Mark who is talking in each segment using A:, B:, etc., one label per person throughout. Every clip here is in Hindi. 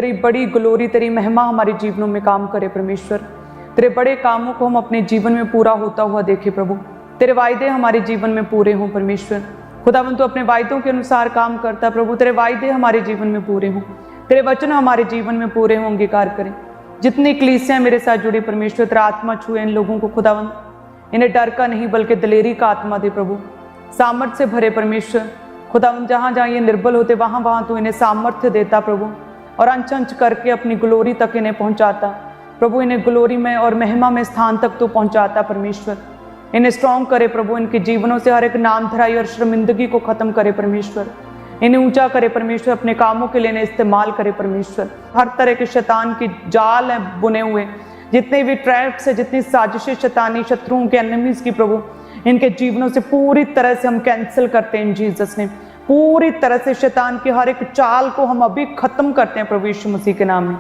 A: तेरी बड़ी ग्लोरी, तेरी महिमा हमारे जीवनों में काम करे परमेश्वर। तेरे बड़े कामों को हम अपने जीवन में पूरा होता हुआ देखें प्रभु। तेरे वायदे हमारे जीवन में पूरे हों परमेश्वर। खुदावन तू अपने वायदों के अनुसार काम करता प्रभु। तेरे वायदे हमारे जीवन में पूरे हों, तेरे वचन हमारे जीवन में पूरे हों, अंगीकार करें। जितनी कलीसियां मेरे साथ जुड़ी परमेश्वर, तेरा आत्मा छुए इन लोगों को खुदावन। इन्हें डर का नहीं बल्कि दिलेरी का आत्मा दे प्रभु। सामर्थ्य से भरे परमेश्वर खुदावन। जहाँ जहाँ ये निर्बल होते वहाँ वहाँ तू इन्हें सामर्थ्य देता प्रभु, और अंच अंच करके अपनी ग्लोरी तक इन्हें पहुँचाता प्रभु। इन्हें ग्लोरी में और महिमा में स्थान तक तू पहुँचाता परमेश्वर। इन्हें स्ट्रॉन्ग करे प्रभु। इनके जीवनों से हर एक नामधराई और शर्मिंदगी को खत्म करे परमेश्वर। इन्हें ऊंचा करे परमेश्वर। अपने कामों के लिए इन्हें इस्तेमाल करे परमेश्वर। हर तरह के शैतान की जाल हैं बुने हुए, जितने भी ट्रैप्स है, जितनी साजिशें शैतानी शत्रुओं के एनिमीज की प्रभु, इनके जीवनों से पूरी तरह से हम कैंसिल करते हैं इन जीसस ने। पूरी तरह से शैतान की हर एक चाल को हम अभी खत्म करते हैं प्रभु यीशु मसीह के नाम में।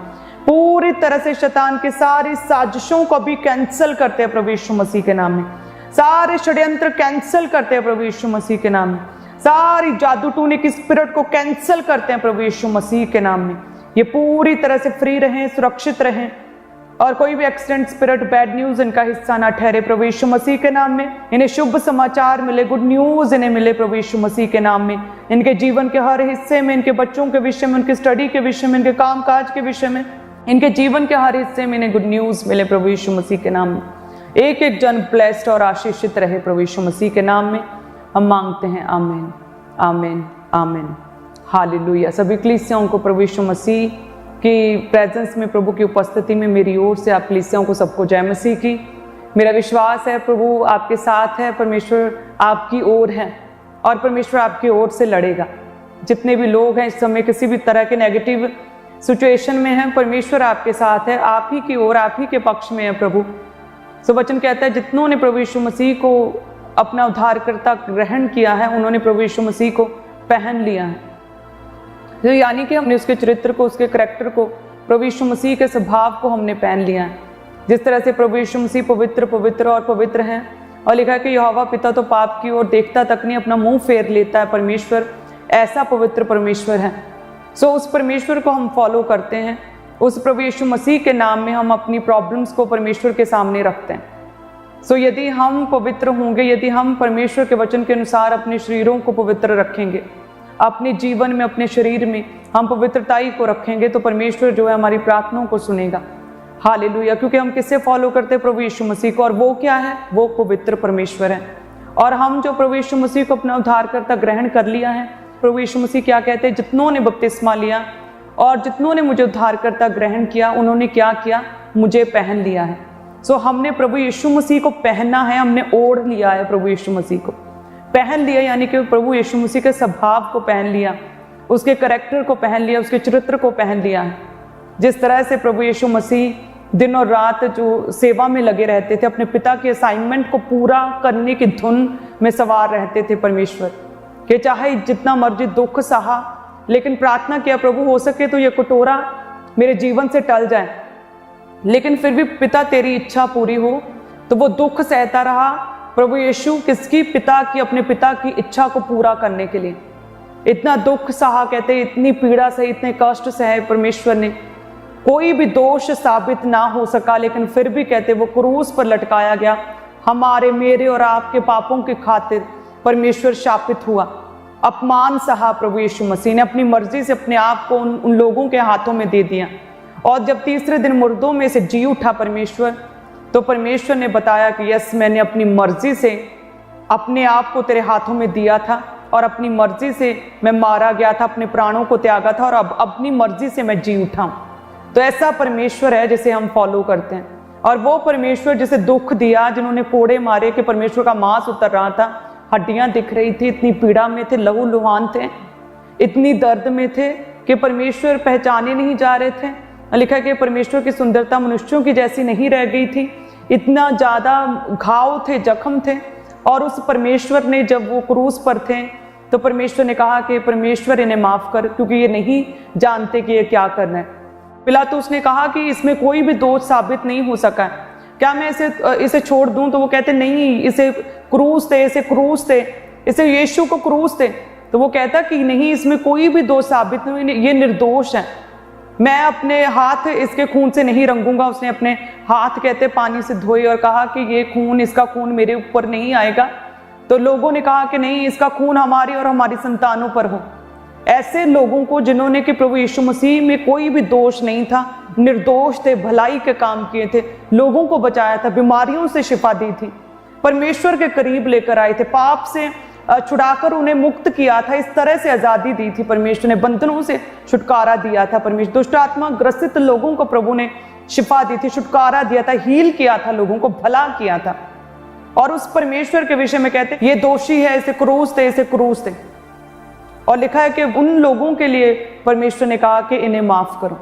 A: पूरी तरह से शैतान की सारी साजिशों को अभी कैंसिल करते हैं प्रभु यीशु मसीह के नाम में। सारे षड्यंत्र कैंसिल करते हैं प्रभु यीशु मसीह के नाम में। सारी जादू टूने की स्पिरिट को कैंसिल करते हैं प्रभु यीशु मसीह के नाम में। ये पूरी तरह से फ्री रहें, सुरक्षित रहें, और कोई भी एक्सीडेंट स्पिरिट, बैड न्यूज इनका हिस्सा ना ठहरे प्रभु यीशु मसीह के नाम में। इन्हें शुभ समाचार मिले, गुड न्यूज इन्हें मिले प्रभु यीशु मसीह के नाम में। इनके जीवन के हर हिस्से में, इनके बच्चों के विषय में, उनकी स्टडी के विषय में, इनके काम काज के विषय में, इनके जीवन के हर हिस्से में इन्हें गुड न्यूज मिले प्रभु यीशु मसीह के नाम में। एक एक जन ब्लेस्ड और आशीषित रहे प्रभु यीशु मसीह के नाम में हम मांगते हैं। आमीन, आमीन, आमीन, हालेलुया। सभी कलीसियाओं को प्रभु यीशु मसीह की प्रेजेंस में, प्रभु की उपस्थिति में मेरी ओर से आप कलीसियाओं को सबको जय मसीह की। मेरा विश्वास है प्रभु आपके साथ है, परमेश्वर आपकी ओर है और परमेश्वर आपकी ओर से लड़ेगा। जितने भी लोग हैं इस समय किसी भी तरह के नेगेटिव सिचुएशन में हैं, परमेश्वर आपके साथ है, आप ही की ओर, आप ही के पक्ष में है प्रभु। सो वचन कहता है जितनों ने प्रभु यीशु मसीह को अपना उद्धारकर्ता ग्रहण किया है, उन्होंने प्रभु यीशु मसीह को पहन लिया है। तो यानी कि हमने उसके चरित्र को, उसके करैक्टर को, प्रभु यीशु मसीह के स्वभाव को हमने पहन लिया है। जिस तरह से प्रभु यीशु मसीह पवित्र, पवित्र और पवित्र हैं, और लिखा है कि यहोवा पिता तो पाप की ओर देखता तक नहीं, अपना मुंह फेर लेता है परमेश्वर, ऐसा पवित्र परमेश्वर है। सो उस परमेश्वर को हम फॉलो करते हैं। उस प्रभु यीशु मसीह के नाम में हम अपनी प्रॉब्लम्स को परमेश्वर के सामने रखते हैं। सो यदि हम पवित्र होंगे, यदि हम परमेश्वर के वचन के अनुसार अपने शरीरों को पवित्र रखेंगे, अपने जीवन में, अपने शरीर में हम पवित्रताई को रखेंगे, तो परमेश्वर जो है हमारी प्रार्थनाओं को सुनेगा। हालेलुया। क्योंकि हम किससे फॉलो करते हैं? प्रभु यीशु मसीह को, और वो क्या है? वो पवित्र परमेश्वर है। और हम जो प्रभु यीशु मसीह को अपना उद्धारकर्ता ग्रहण कर लिया है, प्रभु यीशु मसीह क्या कहते हैं? जितनों ने बपतिस्मा लिया और जितनों ने मुझे उद्धारकर्ता ग्रहण किया, उन्होंने क्या किया? मुझे पहन लिया है। सो हमने प्रभु यीशु मसीह को पहनना है, हमने ओढ़ लिया है प्रभु यीशु मसीह को। पहन लिया यानी कि प्रभु यीशु मसीह के स्वभाव को पहन लिया, उसके करैक्टर को पहन लिया, उसके चरित्र को पहन लिया है। जिस तरह से प्रभु यीशु मसीह दिन और रात जो सेवा में लगे रहते थे, अपने पिता के असाइनमेंट को पूरा करने की धुन में सवार रहते थे परमेश्वर, कि चाहे जितना मर्जी दुख सहा, लेकिन प्रार्थना किया प्रभु हो सके तो ये कटोरा मेरे जीवन से टल जाए, लेकिन फिर भी पिता तेरी इच्छा पूरी हो। तो वो दुख सहता रहा प्रभु यीशु, किसकी? पिता की, अपने पिता की इच्छा को पूरा करने के लिए। इतना दुख सहा, कहते इतनी पीड़ा सही, इतने कष्ट सहे परमेश्वर ने, कोई भी दोष साबित ना हो सका, लेकिन फिर भी कहते वो क्रूस पर लटकाया गया, हमारे, मेरे और आपके पापों की खातिर परमेश्वर शापित हुआ। अपमान सहा प्रभु यीशु मसीह ने, अपनी मर्जी से अपने आप को उन लोगों के हाथों में दे दिया। और जब तीसरे दिन मुर्दों में से जी उठा परमेश्वर, तो परमेश्वर ने बताया कि यस, मैंने अपनी मर्जी से अपने आप को तेरे हाथों में दिया था, और अपनी मर्जी से मैं मारा गया था, अपने प्राणों को त्यागा था, और अब अपनी मर्जी से मैं जी उठा हूं। तो ऐसा परमेश्वर है जिसे हम फॉलो करते हैं। और वो परमेश्वर जिसे दुख दिया, जिन्होंने कोड़े मारे कि परमेश्वर का मांस उतर रहा था, हड्डियां दिख रही थी, इतनी पीड़ा में थे, लहू लुहान थे, इतनी दर्द में थे कि परमेश्वर पहचाने नहीं जा रहे थे। लिखा है कि परमेश्वर की सुंदरता मनुष्यों की जैसी नहीं रह गई थी, इतना ज़्यादा घाव थे, जख्म थे। और उस परमेश्वर ने, जब वो क्रूस पर थे, तो परमेश्वर ने कहा कि परमेश्वर इन्हें माफ़ कर, क्योंकि ये नहीं जानते कि ये क्या करना है। पिलातुस ने कहा कि इसमें कोई भी दोष साबित नहीं हो सका है, क्या मैं इसे छोड़ दूं? तो वो कहते नहीं, इसे क्रूस थे, इसे क्रूस थे, इसे यीशु को क्रूस थे। तो वो कहता कि नहीं, इसमें कोई भी दोष साबित नहीं, ये निर्दोष है, मैं अपने हाथ इसके खून से नहीं रंगूंगा। उसने अपने हाथ कहते पानी से धोए और कहा कि ये खून, इसका खून मेरे ऊपर नहीं आएगा। तो लोगों ने कहा कि नहीं, इसका खून हमारी और हमारी संतानों पर हो। ऐसे लोगों को जिन्होंने कि प्रभु यीशु मसीह में कोई भी दोष नहीं था, निर्दोष थे, भलाई के काम किए थे, लोगों को बचाया था, बीमारियों से शिफा दी थी, परमेश्वर के करीब लेकर आए थे, पाप से छुड़ाकर उन्हें मुक्त किया था, इस तरह से आजादी दी थी परमेश्वर ने, बंधनों से छुटकारा दिया था परमेश्वर। दुष्ट आत्मा ग्रसित लोगों को प्रभु ने शिफा दी थी, छुटकारा दिया था, हील किया था, लोगों को भला किया था। और उस परमेश्वर के विषय में कहते ये दोषी है, इसे क्रूस थे, इसे क्रूस थे। और लिखा है कि उन लोगों के लिए परमेश्वर ने कहा कि इन्हें माफ करो।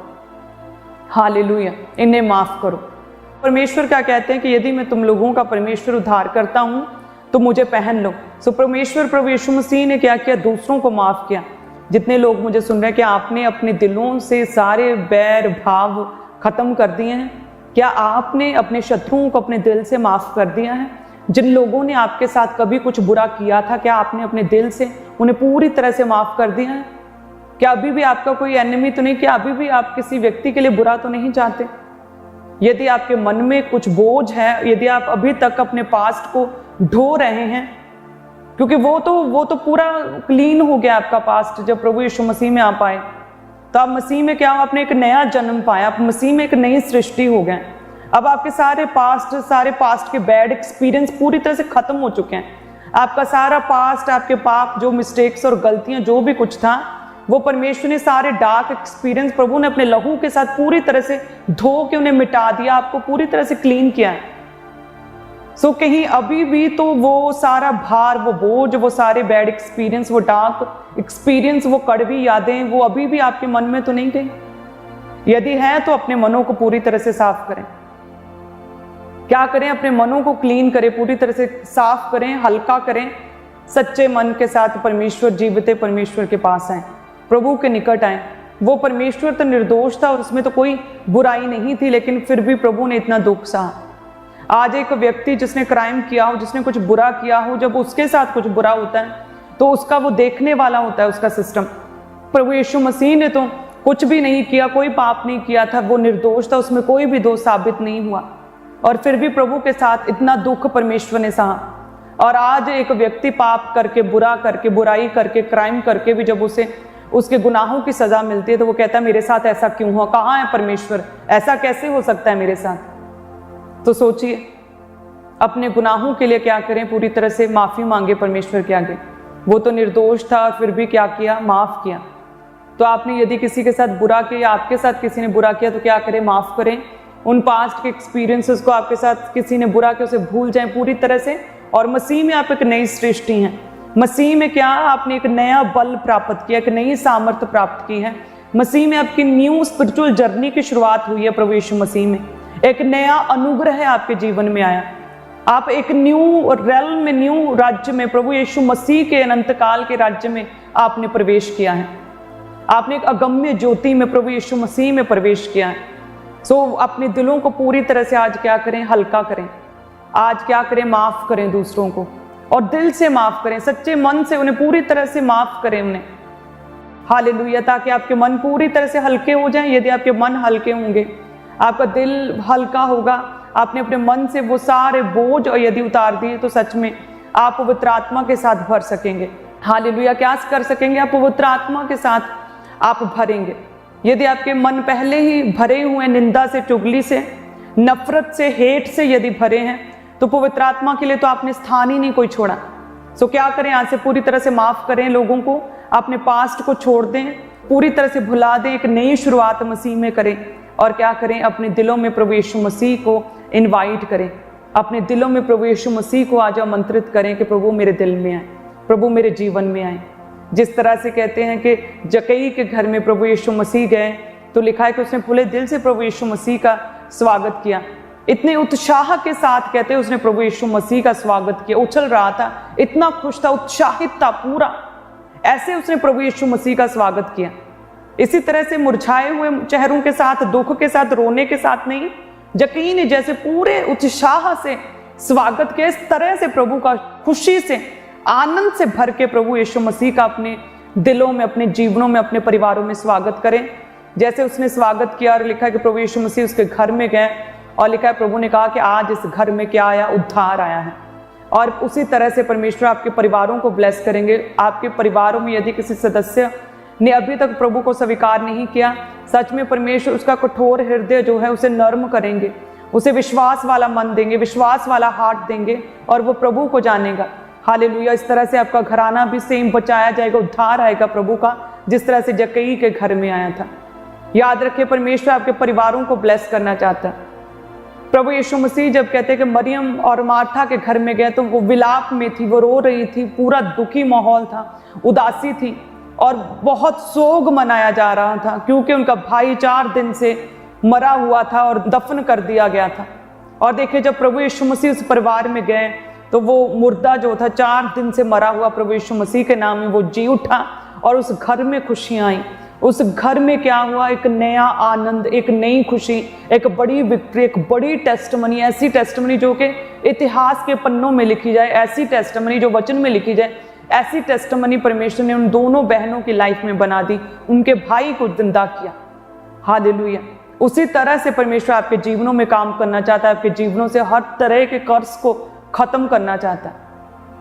A: हालेलुया, इन्हें माफ करो। परमेश्वर क्या कहते हैं कि यदि मैं तुम लोगों का परमेश्वर उद्धार करता हूं तो मुझे पहन लो। सो परमेश्वर प्रभु यीशु मसीह ने क्या किया? दूसरों को माफ किया। जितने लोग मुझे सुन रहे हैं, क्या आपने अपने दिलों से सारे बैर भाव खत्म कर दिए हैं? क्या आपने अपने शत्रुओं को अपने दिल से माफ कर दिया है? जिन लोगों ने आपके साथ कभी कुछ बुरा किया था, क्या आपने अपने दिल से उन्हें पूरी तरह से माफ कर दिया है? क्या अभी भी आपका कोई एनिमी तो नहीं? क्या अभी भी आप किसी व्यक्ति के लिए बुरा तो नहीं चाहते? यदि आपके मन में कुछ बोझ है, यदि आप अभी तक अपने पास्ट को ढो रहे हैं, क्योंकि वो तो पूरा क्लीन हो गया आपका पास्ट जब प्रभु यीशु मसीह में आप आए। तो आप मसीह में क्या हो? आपने एक नया जन्म पाया, आप मसीह में एक नई सृष्टि हो गए। अब आपके सारे पास्ट के बैड एक्सपीरियंस पूरी तरह से खत्म हो चुके हैं। आपका सारा पास्ट, आपके पाप, जो मिस्टेक्स और गलतियां, जो भी कुछ था, वो परमेश्वर ने सारे डार्क एक्सपीरियंस प्रभु ने अपने लहू के साथ पूरी तरह से धो के उन्हें मिटा दिया, आपको पूरी तरह से क्लीन किया है। सो कहीं अभी भी तो वो सारा भार, वो बोझ, वो सारे बैड एक्सपीरियंस, वो डार्क एक्सपीरियंस, वो कड़वी यादें, वो अभी भी आपके मन में तो नहीं गई? यदि है तो अपने मनों को पूरी तरह से साफ करें। क्या करें? अपने मनों को क्लीन करें, पूरी तरह से साफ करें, हल्का करें। सच्चे मन के साथ परमेश्वर, जीवित परमेश्वर के पास आए, प्रभु के निकट आए। वो परमेश्वर तो निर्दोष था और उसमें तो कोई बुराई नहीं थी, लेकिन फिर भी प्रभु ने इतना दुख सहा। आज एक व्यक्ति जिसने क्राइम किया हो, जिसने कुछ बुरा किया हो, जब उसके साथ कुछ बुरा होता है तो उसका वो देखने वाला होता है उसका सिस्टम। प्रभु यीशु मसीह ने तो कुछ भी नहीं किया, कोई पाप नहीं किया था, वो निर्दोष था, उसमें कोई भी दोष साबित नहीं हुआ, और फिर भी प्रभु के साथ इतना दुख परमेश्वर ने सहा। और आज एक व्यक्ति पाप करके, बुरा करके, बुराई करके, क्राइम करके भी जब उसे उसके गुनाहों की सजा मिलती है तो वो कहता है मेरे साथ ऐसा क्यों हुआ? कहाँ है परमेश्वर? ऐसा कैसे हो सकता है मेरे साथ? तो सोचिए, अपने गुनाहों के लिए क्या करें? पूरी तरह से माफी मांगे परमेश्वर के आगे। वो तो निर्दोष था और फिर भी क्या किया? माफ किया। तो आपने यदि किसी के साथ बुरा किया या आपके साथ किसी ने बुरा किया तो क्या करें? माफ करें। उन पास्ट के एक्सपीरियंसेस को, आपके साथ किसी ने बुरा किया, उसे भूल जाएं पूरी तरह से। और मसीह में आप एक नई सृष्टि हैं। मसीह में क्या? आपने एक नया बल प्राप्त किया, एक नई सामर्थ्य प्राप्त की है। मसीह में आपकी न्यू स्पिरिचुअल जर्नी की शुरुआत हुई है। प्रभु यीशु मसीह में एक नया अनुग्रह आपके जीवन में आया। आप एक न्यू रेल्म में, न्यू राज्य में, प्रभु यीशु मसीह के अनंत काल के राज्य में आपने प्रवेश किया है। आपने एक अगम्य ज्योति में, प्रभु यीशु मसीह में प्रवेश किया है। सो अपने दिलों को पूरी तरह से आज क्या करें? हल्का करें। आज क्या करें? माफ करें दूसरों को, और दिल से माफ करें, सच्चे मन से उन्हें पूरी तरह से माफ करें उन्हें। हालेलुया, ताकि आपके मन पूरी तरह से हल्के हो जाएं। यदि आपके मन हल्के होंगे, आपका दिल हल्का होगा, आपने अपने मन से वो सारे बोझ और यदि उतार दिए तो सच में आप पवित्र आत्मा के साथ भर सकेंगे। हालेलुया, क्या कर सकेंगे? आप पवित्र आत्मा के साथ आप भरेंगे। यदि आपके मन पहले ही भरे हुए निंदा से, चुगली से, नफरत से, हेट से यदि भरे हैं तो पवित्र आत्मा के लिए तो आपने स्थान ही नहीं कोई छोड़ा। सो क्या करें? आज से पूरी तरह से माफ करें लोगों को, अपने पास्ट को छोड़ दें, पूरी तरह से भुला दें, एक नई शुरुआत मसीह में करें। और क्या करें? अपने दिलों में प्रभु यीशु मसीह को इनवाइट करें। अपने दिलों में प्रभु यीशु मसीह को आज आमंत्रित करें कि प्रभु मेरे दिल में आए, प्रभु मेरे जीवन में आए। जिस तरह से कहते हैं कि जक्कई के घर में प्रभु यीशु मसीह गए तो लिखा है कि उसने पूरे दिल से प्रभु यीशु मसीह का स्वागत किया। इतने उत्साह के साथ कहते हैं उसने प्रभु यीशु मसीह का स्वागत किया, उछल रहा था, इतना खुश था, उत्साहित था पूरा, ऐसे उसने प्रभु यीशु मसीह का स्वागत किया। इसी तरह से मुरझाए हुए चेहरों के साथ, दुख के साथ, रोने के साथ नहीं, जक्कई ने जैसे पूरे उत्साह से स्वागत किया, इस तरह से प्रभु का खुशी से, आनंद से भर के प्रभु यीशु मसीह का अपने दिलों में, अपने जीवनों में, अपने परिवारों में स्वागत करें। जैसे उसने स्वागत किया और लिखा है कि प्रभु यीशु मसीह उसके घर में गए और लिखा है प्रभु ने कहा कि आज इस घर में क्या आया, उद्धार आया है। और उसी तरह से परमेश्वर आपके परिवारों को ब्लेस करेंगे। आपके परिवारों में यदि किसी सदस्य ने अभी तक प्रभु को स्वीकार नहीं किया, सच में परमेश्वर उसका कठोर हृदय जो है उसे नर्म करेंगे, उसे विश्वास वाला मन देंगे, विश्वास वाला हार्ट देंगे और वो प्रभु को जानेगा। हालेलुया। इस तरह से आपका घराना भी सेम बचाया जाएगा, उद्धार आएगा प्रभु का, जिस तरह से जक्कई के घर में आया था। याद रखिए, परमेश्वर आपके परिवारों को ब्लेस करना चाहता है। प्रभु यीशु मसीह जब कहते हैं कि मरियम और मार्था के घर में गए तो वो विलाप में थी, वो रो रही थी, पूरा दुखी माहौल था, उदासी थी और बहुत सोग मनाया जा रहा था क्योंकि उनका भाई 4 दिन से मरा हुआ था और दफन कर दिया गया था। और देखिए, जब प्रभु यीशु मसीह उस परिवार में गए तो वो मुर्दा जो था 4 दिन से मरा हुआ प्रभु यीशु मसीह के नाम में वो जी उठा और उस घर में खुशियां आई। उस घर में क्या हुआ, एक नया आनंद, एक नई खुशी, एक बड़ी विक्ट्री, एक बड़ी टेस्टमनी, ऐसी टेस्टमनी जो कि इतिहास के पन्नों में लिखी जाए, ऐसी टेस्टमनी जो वचन में लिखी जाए, ऐसी टेस्टमनी परमेश्वर ने उन दोनों बहनों की लाइफ में बना दी, उनके भाई को जिंदा किया। हालेलुया। उसी तरह से परमेश्वर आपके जीवनों में काम करना चाहता है, आपके जीवनों से हर तरह के कर्ज को खत्म करना चाहता है।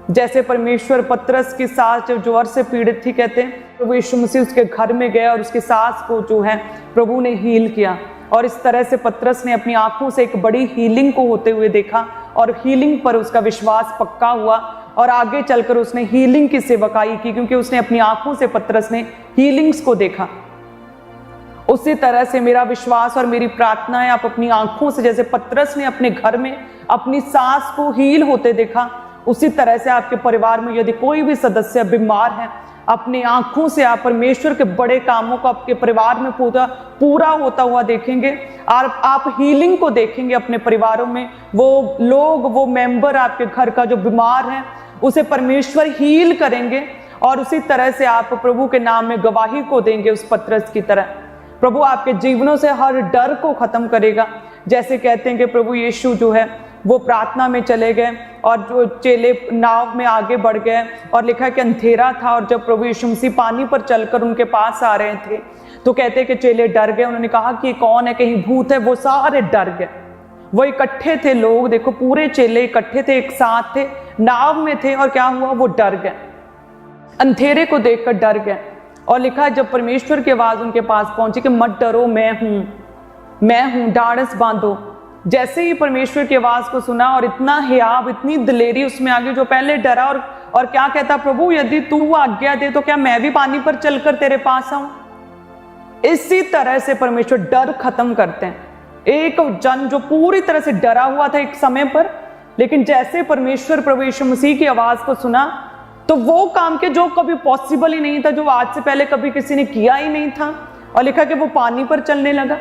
A: जैसे परमेश्वर पतरस की सास जब ज्वर से पीड़ित थी, कहते हैं प्रभु यीशु मसीह उसके घर में गया और उसकी सास को जो है प्रभु ने हील किया। और इस तरह से पतरस ने अपनी आंखों से एक बड़ी हीलिंग को होते हुए देखा और हीलिंग पर उसका विश्वास पक्का हुआ और आगे चलकर उसने हीलिंग की सेवकाई की, क्योंकि उसने अपनी आंखों से पतरस ने हीलिंग्स को देखा। उसी तरह से मेरा विश्वास और मेरी प्रार्थना है, आप अपनी आंखों से, जैसे पतरस ने अपने घर में अपनी सास को हील होते देखा, उसी तरह से आपके परिवार में यदि कोई भी सदस्य बीमार है, अपनी आंखों से आप परमेश्वर के बड़े कामों को आपके परिवार में पूरा होता हुआ देखेंगे और आप हीलिंग को देखेंगे अपने परिवारों में। वो लोग, वो मेंबर आपके घर का जो बीमार है, उसे परमेश्वर हील करेंगे और उसी तरह से आप प्रभु के नाम में गवाही को देंगे उस पतरस की तरह। प्रभु आपके जीवनों से हर डर को खत्म करेगा। जैसे कहते हैं कि प्रभु यीशु जो है वो प्रार्थना में चले गए और जो चेले नाव में आगे बढ़ गए और लिखा कि अंधेरा था और जब प्रभु यीशु मसीह पानी पर चलकर उनके पास आ रहे थे तो कहते हैं कि चेले डर गए। उन्होंने कहा कि कौन है, कहीं भूत है। वो सारे डर गए। वो इकट्ठे थे लोग, देखो पूरे चेले इकट्ठे थे, एक साथ थे, नाव में थे और क्या हुआ, वो डर गए, अंधेरे को देखकर डर गए। और लिखा जब परमेश्वर की आवाज उनके पास पहुंची कि मत डरो, मैं हूं, ढाढ़स बांधो। जैसे ही परमेश्वर की आवाज को सुना और इतना हियाव, इतनी दिलेरी उसमें आ गई, जो पहले डरा और क्या कहता, प्रभु यदि तू आज्ञा दे तो क्या मैं भी पानी पर चलकर तेरे पास आऊं। इसी तरह से परमेश्वर डर खत्म करते हैं। एक जन जो पूरी तरह से डरा हुआ था एक समय पर, लेकिन जैसे परमेश्वर प्रभु यीशु मसीह की आवाज को सुना तो वो काम के जो कभी पॉसिबल ही नहीं था, जो आज से पहले कभी किसी ने किया ही नहीं था, और लिखा कि वो पानी पर चलने लगा।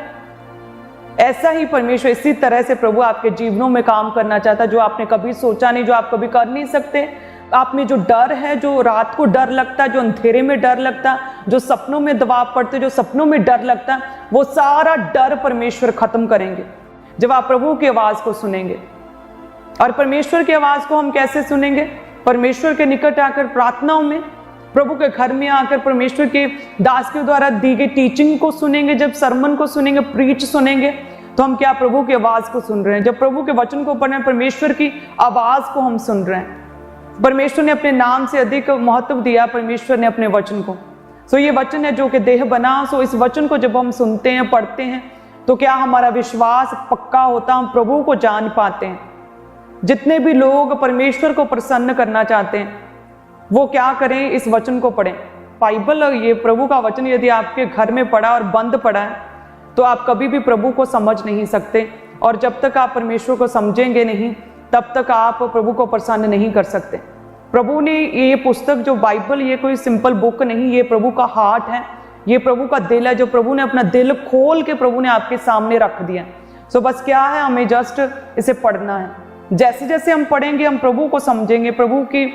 A: ऐसा ही परमेश्वर इसी तरह से प्रभु आपके जीवनों में काम करना चाहता, जो आपने कभी सोचा नहीं, जो आप कभी कर नहीं सकते। आप में जो डर है, जो रात को डर लगता, जो अंधेरे में डर लगता, जो सपनों में दबाव पड़ते, जो सपनों में डर लगता, वो सारा डर परमेश्वर खत्म करेंगे जब आप प्रभु की आवाज को सुनेंगे। और परमेश्वर की आवाज को हम कैसे सुनेंगे? परमेश्वर के निकट आकर प्रार्थनाओं में, प्रभु के घर में आकर परमेश्वर के दास के द्वारा दी गई टीचिंग को सुनेंगे। जब सरमन को सुनेंगे, प्रीच सुनेंगे, तो हम क्या प्रभु की आवाज को सुन रहे हैं। जब प्रभु के वचन को पढ़ रहे हैं, परमेश्वर की आवाज को हम सुन रहे हैं। परमेश्वर ने अपने नाम से अधिक महत्व दिया परमेश्वर ने अपने वचन को। सो ये वचन है जो कि देह बना। सो इस वचन को जब हम सुनते हैं, पढ़ते हैं, तो क्या हमारा विश्वास पक्का होता, हम प्रभु को जान पाते हैं। जितने भी लोग परमेश्वर को प्रसन्न करना चाहते हैं वो क्या करें, इस वचन को पढ़ें। बाइबल, ये प्रभु का वचन यदि आपके घर में पड़ा और बंद पड़ा है तो आप कभी भी प्रभु को समझ नहीं सकते, और जब तक आप परमेश्वर को समझेंगे नहीं तब तक आप प्रभु को प्रसन्न नहीं कर सकते। प्रभु ने ये पुस्तक जो बाइबल, ये कोई सिंपल बुक नहीं, ये प्रभु का हार्ट है, ये प्रभु का दिल है, जो प्रभु ने अपना दिल खोल के प्रभु ने आपके सामने रख दिया। सो बस क्या है, हमें जस्ट इसे पढ़ना है। जैसे जैसे हम पढ़ेंगे हम प्रभु को समझेंगे, प्रभु की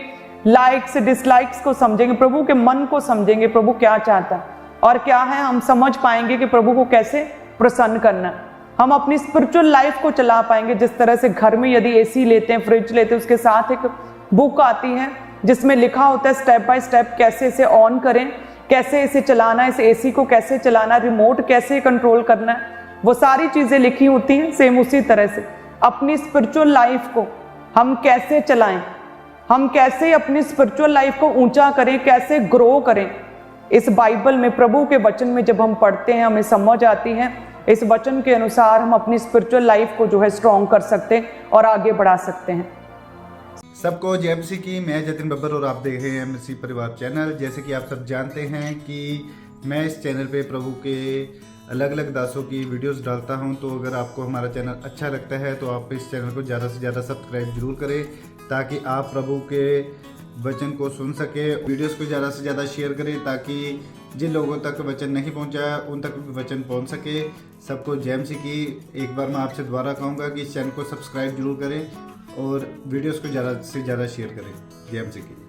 A: लाइक्स डिसलाइक्स को समझेंगे, प्रभु के मन को समझेंगे, प्रभु क्या चाहता है और क्या है, हम समझ पाएंगे कि प्रभु को कैसे प्रसन्न करना है। हम अपनी स्पिरिचुअल लाइफ को चला पाएंगे। जिस तरह से घर में यदि एसी लेते हैं, फ्रिज लेते हैं, उसके साथ एक बुक आती है जिसमें लिखा होता है स्टेप बाय स्टेप कैसे इसे ऑन करें, कैसे इसे चलाना है, इस एसी को कैसे चलाना, रिमोट कैसे कंट्रोल करना है, वो सारी चीज़ें लिखी होती हैं। सेम उसी तरह से अपनी स्पिरिचुअल लाइफ को हम कैसे चलाएं, हम कैसे अपनी स्पिरिचुअल लाइफ को ऊंचा करें, कैसे ग्रो करें, इस बाइबल में प्रभु के वचन में जब हम पढ़ते हैं हमें समझ आती है। इस वचन के अनुसार हम अपनी स्पिरिचुअल लाइफ को जो है स्ट्रॉन्ग कर सकते हैं और आगे बढ़ा सकते हैं।
B: सबको जय मसीह की। मैं जतिन बब्बर और आप देख रहे हैं मसीह परिवार चैनल। जैसे कि आप सब जानते हैं कि मैं इस चैनल पे प्रभु के अलग अलग दासों की वीडियोस डालता हूं, तो अगर आपको हमारा चैनल अच्छा लगता है तो आप इस चैनल को ज़्यादा से ज़्यादा सब्सक्राइब जरूर करें, ताकि आप प्रभु के वचन को सुन सके। वीडियोस को ज़्यादा से ज़्यादा शेयर करें, ताकि जिन लोगों तक वचन नहीं पहुंचा उन तक भी वचन पहुंच सके। सबको जय मसीह की। एक बार मैं आपसे दोबारा कहूँगा कि इस चैनल को सब्सक्राइब जरूर करें और वीडियोस को ज़्यादा से ज़्यादा शेयर करें। जय मसीह की।